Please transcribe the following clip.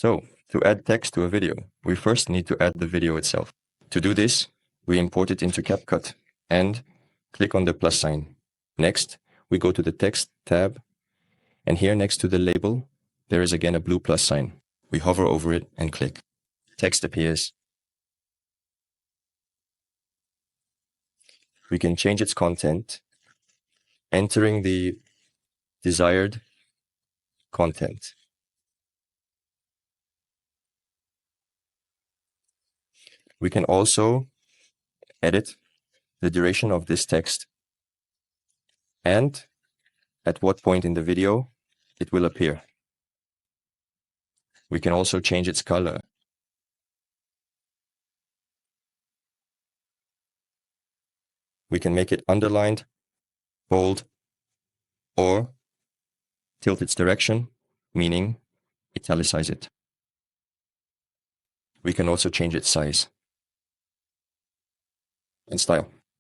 So, to add text to a video, we first need to add the video itself. To do this, we import it into CapCut and click on the plus sign. Next, we go to the Text tab, and here next to the label, there is again a blue plus sign. We hover over it and click. Text appears. We can change its content, entering the desired content. We can also edit the duration of this text and at what point in the video it will appear. We can also change its color. We can make it underlined, bold, or tilt its direction, meaning italicize it. We can also change its size and style.